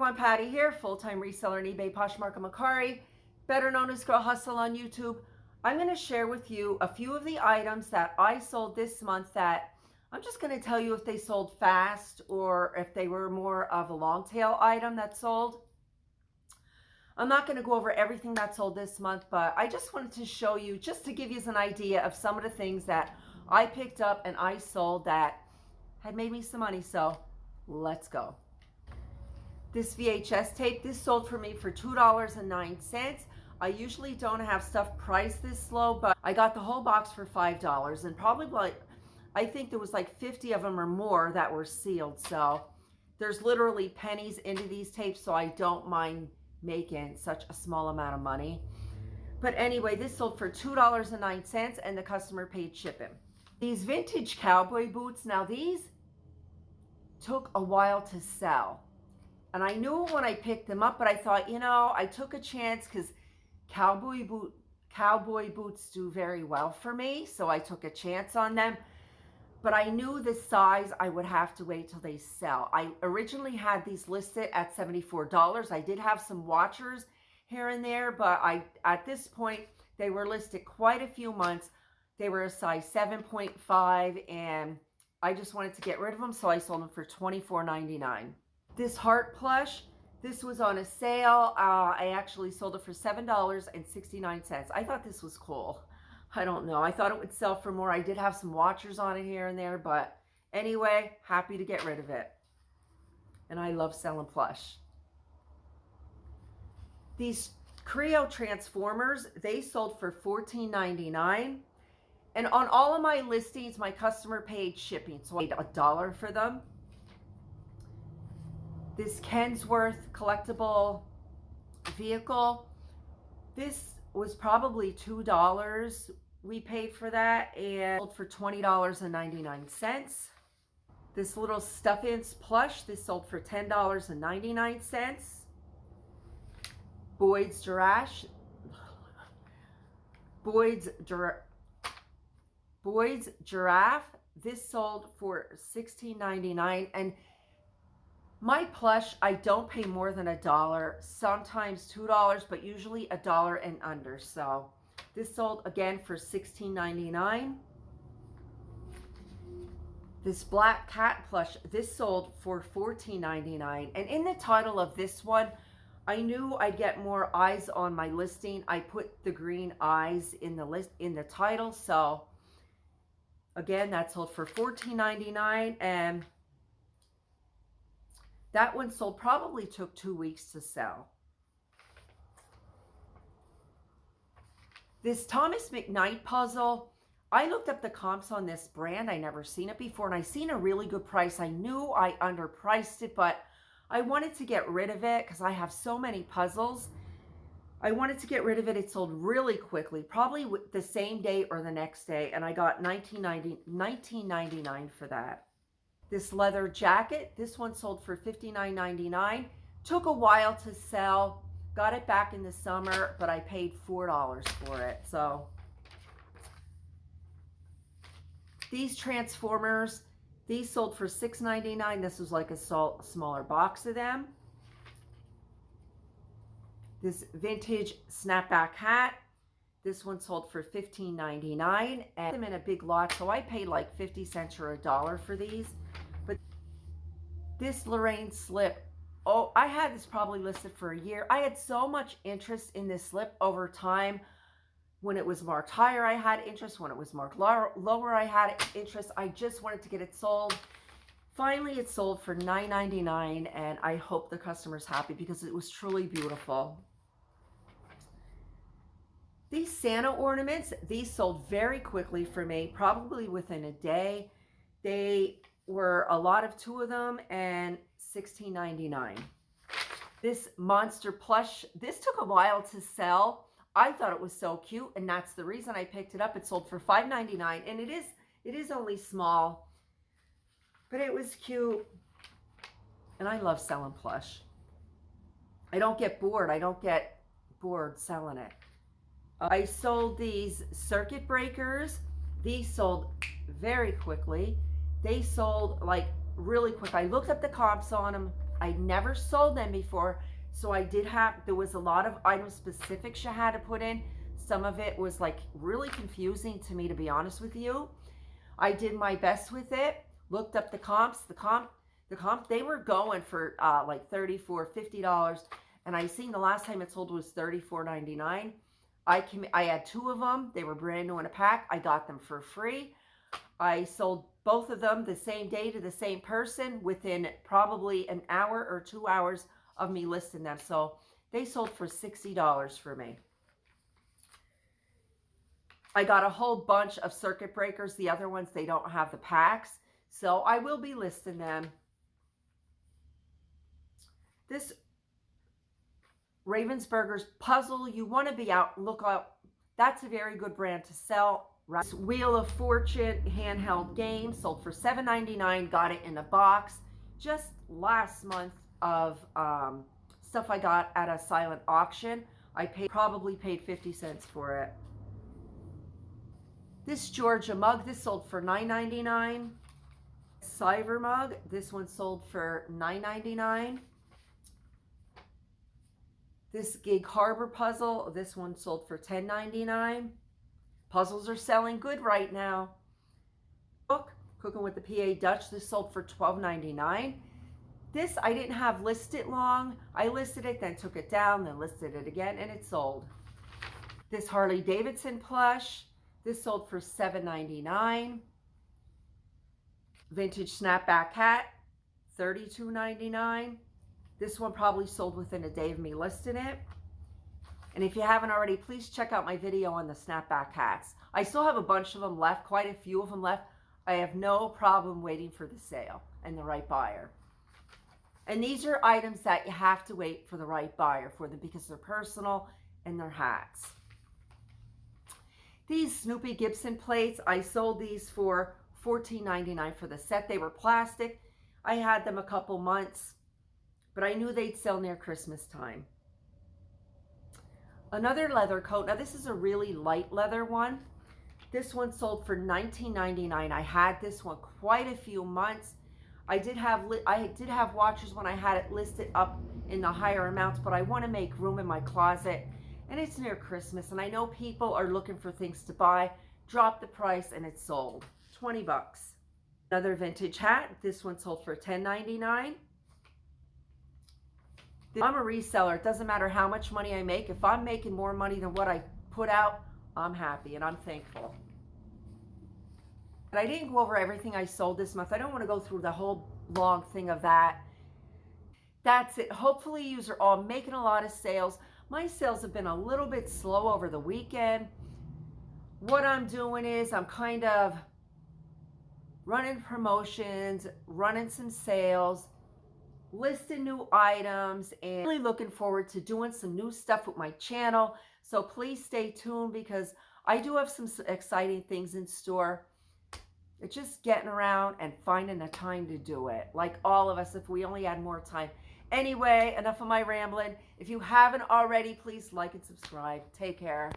everyone, Patty here, full-time reseller on eBay, Poshmark and Mercari, better known as Girl Hustle on YouTube. I'm going to share with you a few of the items that I sold this month that I'm just going to tell you if they sold fast or if they were more of a long tail item that sold. I'm not going to go over everything that sold this month, but I just wanted to show you, just to give you an idea of some of the things that I picked up and I sold that had made me some money. So let's go. This VHS tape, this sold for me for $2.09. I usually don't have stuff priced this low, but I got the whole box for $5, and probably like, I think there was like 50 of them or more that were sealed. So there's literally pennies into these tapes, so I don't mind making such a small amount of money. But anyway, this sold for $2.09 and the customer paid shipping. These vintage cowboy boots, now these took a while to sell. And I knew when I picked them up, but I thought, you know, I took a chance because cowboy boots do very well for me. So I took a chance on them. But I knew the size, I would have to wait till they sell. I originally had these listed at $74. I did have some watchers here and there, but at this point, they were listed quite a few months. They were a size 7.5, and I just wanted to get rid of them, so I sold them for $24.99. This heart plush, this was on a sale. I actually sold it for $7.69. I thought this was cool. I don't know. I thought it would sell for more. I did have some watchers on it here and there, but anyway, happy to get rid of it. And I love selling plush. These Creo Transformers, they sold for $14.99. And on all of my listings, my customer paid shipping, so I paid $1 for them. This Kensworth collectible vehicle, this was probably $2 we paid for that, and sold for $20.99. This little stuffed plush, this sold for $10.99. Boyd's giraffe, this sold for $16.99. And my plush, I don't pay more than $1, sometimes $2, but usually $1 and under. So this sold again for $16.99. This black cat plush, this sold for $14.99. And in the title of this one, I knew I'd get more eyes on my listing. I put the green eyes in the title. So again, that sold for $14.99, and that one sold, probably took 2 weeks to sell. This Thomas McKnight puzzle, I looked up the comps on this brand. I never seen it before, and I seen a really good price. I knew I underpriced it, but I wanted to get rid of it because I have so many puzzles. I wanted to get rid of it. It sold really quickly, probably the same day or the next day, and I got $19.99 for that. This leather jacket, this one sold for $59.99. Took a while to sell. Got it back in the summer, but I paid $4 for it. So these Transformers, these sold for $6.99. This was like a smaller box of them. This vintage snapback hat, this one sold for $15.99. And I'm in a big lot, so I paid like 50 cents or $1 for these. But this Lorraine slip, oh, I had this probably listed for a year. I had so much interest in this slip over time. When it was marked higher, I had interest. When it was marked lower, I had interest. I just wanted to get it sold. Finally, it sold for $9.99, and I hope the customer's happy because it was truly beautiful. These Santa ornaments, these sold very quickly for me, probably within a day. They were a lot of 2 of them, and $16.99. This monster plush, this took a while to sell. I thought it was so cute, and that's the reason I picked it up. It sold for $5.99, and it is only small, but it was cute, and I love selling plush. I don't get bored. I don't get bored selling it. I sold these circuit breakers. These sold very quickly. They sold like really quick. I looked up the comps on them. I never sold them before, so there was a lot of item specifics you had to put in. Some of it was like really confusing to me, to be honest with you. I did my best with it, looked up the comps. The comp, they were going for like $34, $50. And I seen the last time it sold was $34.99. I had two of them. They were brand new in a pack. I got them for free. I sold both of them the same day to the same person within probably an hour or 2 hours of me listing them. So they sold for $60 for me. I got a whole bunch of circuit breakers. The other ones, they don't have the packs. So I will be listing them. This Ravensburger's puzzle, you want to be out, look up. That's a very good brand to sell. This Wheel of Fortune handheld game sold for $7.99. Got it in a box. Just last month of stuff I got at a silent auction. I probably paid 50 cents for it. This Georgia mug, this sold for $9.99. Cider mug, this one sold for $9.99. This Gig Harbor puzzle, this one sold for $10.99. Puzzles are selling good right now. Book, Cooking with the PA Dutch, this sold for $12.99. This I didn't have listed long. I listed it, then took it down, then listed it again, and it sold. This Harley Davidson plush, this sold for $7.99. Vintage snapback hat, $32.99. This one probably sold within a day of me listing it. And if you haven't already, please check out my video on the snapback hats. I still have a bunch of them left, quite a few of them left. I have no problem waiting for the sale and the right buyer. And these are items that you have to wait for the right buyer for them because they're personal and they're hats. These Snoopy Gibson plates, I sold these for $14.99 for the set. They were plastic. I had them a couple months, but I knew they'd sell near Christmas time. Another leather coat. Now this is a really light leather one. This one sold for $19.99. I had this one quite a few months. I did have watches when I had it listed up in the higher amounts, but I want to make room in my closet, and it's near Christmas, and I know people are looking for things to buy. Dropped the price, and it sold. 20 bucks. Another vintage hat. This one sold for $10.99. I'm a reseller. It doesn't matter how much money I make. If I'm making more money than what I put out, I'm happy and I'm thankful. But I didn't go over everything I sold this month. I don't want to go through the whole long thing of that. That's it. Hopefully you are all making a lot of sales. My sales have been a little bit slow over the weekend. What I'm doing is I'm kind of running promotions, running some sales, listing new items, and really looking forward to doing some new stuff with my channel. So please stay tuned because I do have some exciting things in store. It's just getting around and finding the time to do it. Like all of us, if we only had more time. Anyway, enough of my rambling. If you haven't already, please like and subscribe. Take care.